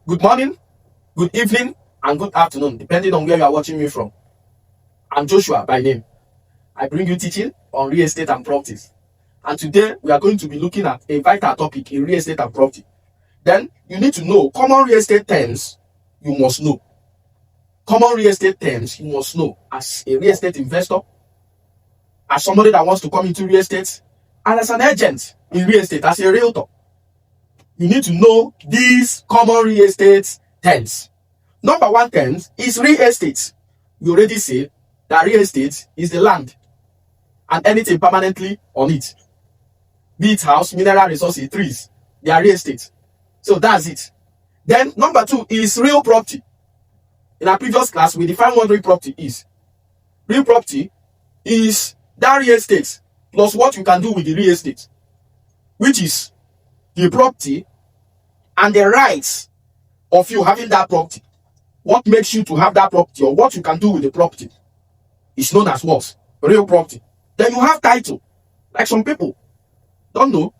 Good morning, good evening, and good afternoon, depending on where you are watching me from. I'm Joshua by name. I bring you teaching on real estate and properties. And today we are going to be looking at a vital topic in real estate and property. Then you need to know common real estate terms you must know. Common real estate terms you must know as a real estate investor, as somebody that wants to come into real estate, and as an agent in real estate, as a realtor. You need to know these common real estate terms. Number one term is real estate. We already say that real estate is the land and anything permanently on it. Be it house, mineral resources, trees, they are real estate. So that's it. Then number two is real property. In our previous class, we defined what real property is. Real property is that real estate plus what you can do with the real estate, which is the property and the rights of you having that property. What makes you to have that property or what you can do with the property is known as what? Real property. Then you have title. Like some people don't know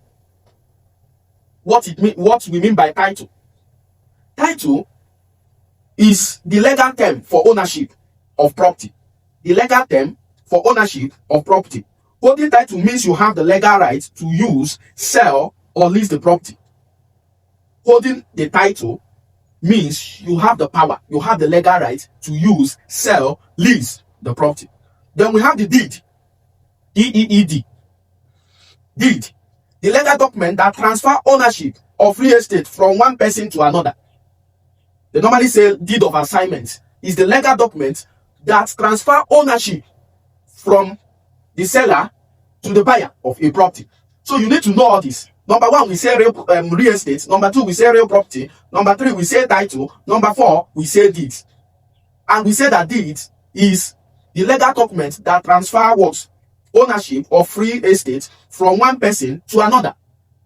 what we mean by title. Title is the legal term for ownership of property. The legal term for ownership of property. Holding title means you have the legal right to use, sell, or lease the property. Holding the title means you have the power, you have the legal right to use, sell, lease the property. Then we have the deed. D-E-E-D. Deed. The legal document that transfer ownership of real estate from one person to another. They normally say deed of assignment is the legal document that transfer ownership from the seller to the buyer of a property. So you need to know all this. Number one, we say real estate. Number two, we say real property. Number three, we say title. Number four, we say deed. And we say that deed is the legal document that transfer what? Ownership of real estate from one person to another.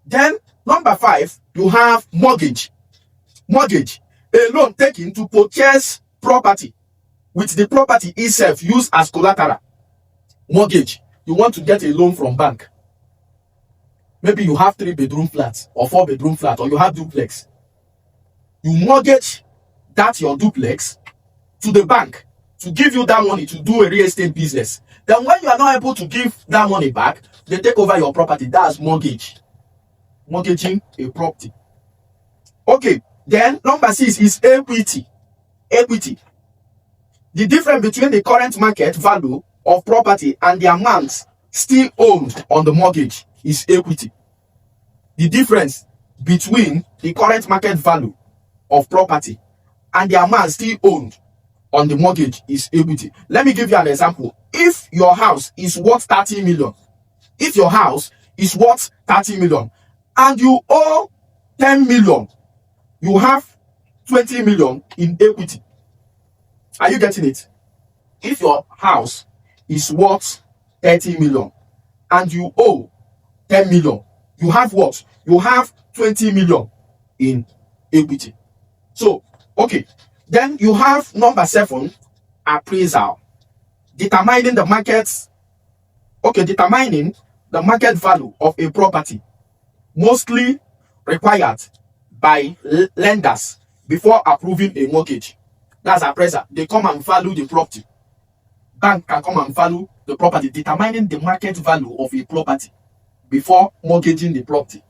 Then number five, you have mortgage. Mortgage, a loan taken to purchase property with the property itself used as collateral. Mortgage, you want to get a loan from bank. Maybe you have 3-bedroom flats or 4-bedroom flat, or you have duplex. You mortgage that your duplex to the bank to give you that money to do a real estate business. Then when you are not able to give that money back, they take over your property. That's mortgage. Mortgaging a property. Okay, then number 6 is equity. Equity. The difference between the current market value of property and the amount still owned on the mortgage is equity. The difference between the current market value of property and the amount still owned on the mortgage is equity. Let me give you an example. If your house is worth 30 million, if your house is worth 30 million and you owe 10 million, you have 20 million in equity. Are you getting it? If your house is worth 30 million and you owe 10 million, you have what? You have 20 million in equity. So, okay. Then you have number 7, appraisal. Determining the market value of a property, mostly required by lenders before approving a mortgage. That's appraisal. They come and value the property. Bank can come and value the property, determining the market value of a property before mortgaging the property.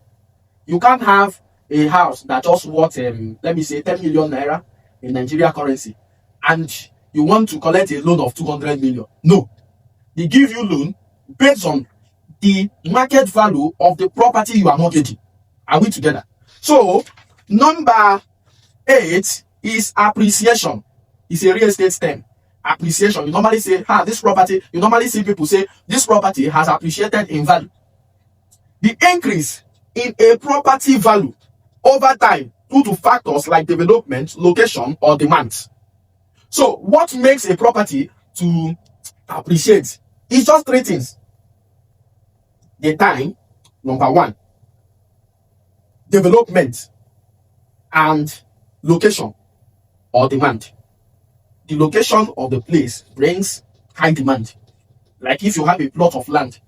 You can't have a house that just worth, let me say, 10 million naira in Nigeria currency, and you want to collect a loan of 200 million. No. They give you loan based on the market value of the property you are mortgaging. Are we together? So, number 8 is appreciation. It's a real estate term. Appreciation. You normally say, this property, you normally see people say, this property has appreciated in value. The increase in a property value over time due to factors like development, location, or demand. So, what makes a property to appreciate is just 3 things. The time, number 1, development, and location or demand. The location of the place brings high demand. Like if you have a plot of land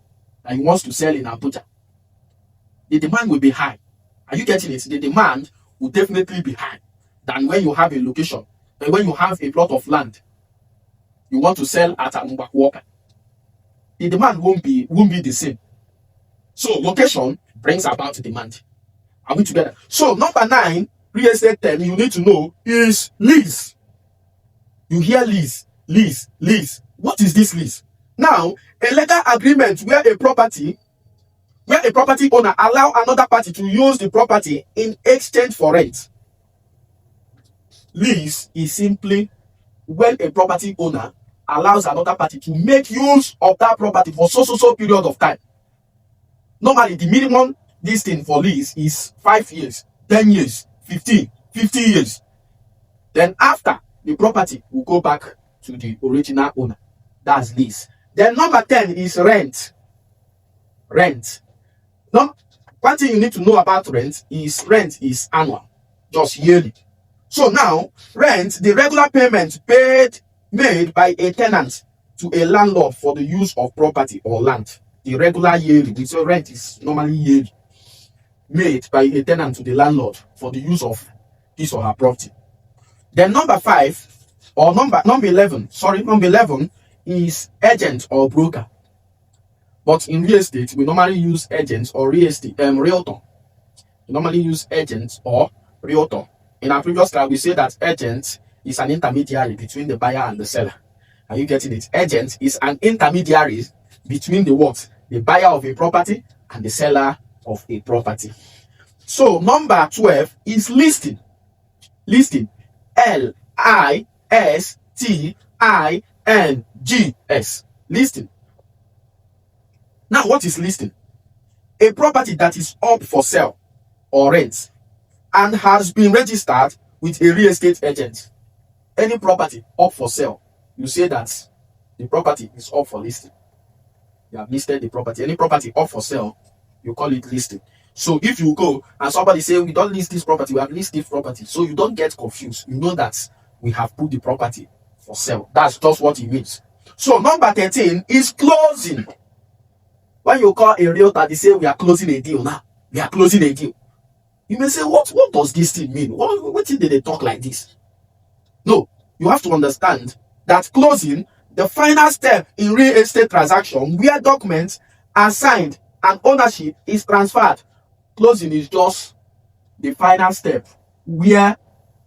and you want to sell in Abuja, the demand will be high. Are you getting it? The demand will definitely be high. than when you have a location. And when you have a plot of land, you want to sell at Amubakwoka, the demand won't be the same. So location brings about demand. Are we together? So number 9, real estate term you need to know is lease. You hear lease, lease, lease. What is this lease? Now, a legal agreement where a property owner allow another party to use the property in exchange for rent. Lease is simply when a property owner allows another party to make use of that property for so period of time. Normally, the minimum listing for lease is 5 years, 10 years, 50 years. Then after, the property will go back to the original owner. That's lease. Then number 10 is rent. Rent. Now, one thing you need to know about rent is annual, just yearly. So now, rent, the regular payment made by a tenant to a landlord for the use of property or land. The regular yearly, so rent is normally yearly, made by a tenant to the landlord for the use of his or her property. Then number 11 is agent or broker. But in real estate, we normally use agents or realtor. We normally use agents or realtor. In our previous class, we say that agent is an intermediary between the buyer and the seller. Are you getting it? Agent is an intermediary between the buyer of a property and the seller of a property. So number 12 is listing. Listing. Listings. Listing. Now, what is listing? A property that is up for sale or rent and has been registered with a real estate agent. Any property up for sale, you say that the property is up for listing. You have listed the property. Any property up for sale, you call it listing. So if you go and somebody say, we don't list this property, we have listed this property. So you don't get confused. You know that we have put the property for sale. That's just what it means. So number 13 is closing. When you call a realtor, they say, we are closing a deal now. We are closing a deal. You may say, what does this thing mean? What did they talk like this? No, you have to understand that closing, the final step in real estate transaction where documents are signed and ownership is transferred. Closing is just the final step where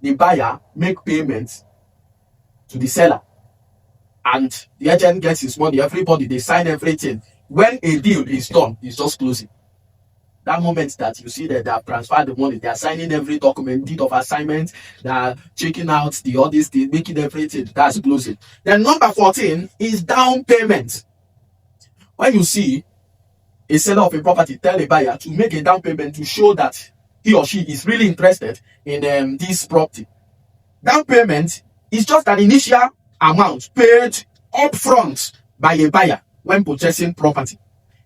the buyer make payments to the seller and the agent gets his money. Everybody, they sign everything. When a deal is done, it's just closing. That moment that you see that they have transferred the money, they are signing every document, deed of assignment, they are checking out the audits, they making everything. That's closing. Then number 14 is down payment. When you see a seller of a property tell a buyer to make a down payment to show that he or she is really interested in this property. Down payment is just an initial amount paid upfront by a buyer when purchasing property.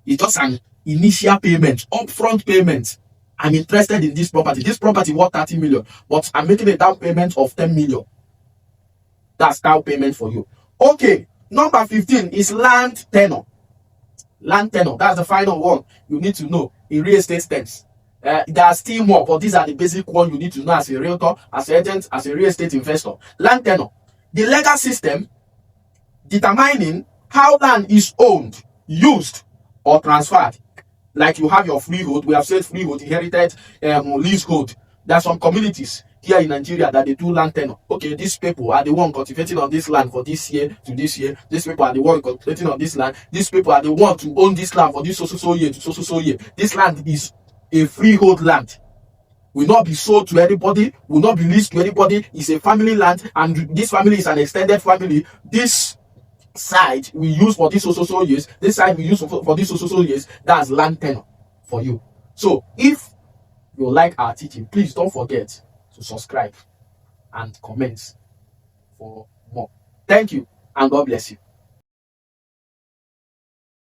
It's just an initial payment, upfront payment. I'm interested in this property. This property worth 30 million, but I'm making a down payment of 10 million. That's down payment for you. Okay, number 15 is land tenure. Land tenure, that's the final one you need to know in real estate terms. There are still more, but these are the basic ones you need to know as a realtor, as an agent, as a real estate investor. Land tenure, the legal system determining how land is owned, used, or transferred. Like you have your freehold, we have said freehold, inherited, leasehold. There are some communities here in Nigeria that they do land tenure. Okay, these people are the one cultivating on this land for this year to this year. These people are the one cultivating on this land. These people are the one to own this land for this so year to so year. This land is a freehold land. Will not be sold to anybody, will not be leased to anybody. It's a family land, and this family is an extended family. This side we use for this so years. This side we use for this so years. That's land tenure for you. So if you like our teaching, please don't forget to subscribe and comment for more. Thank you, and God bless you.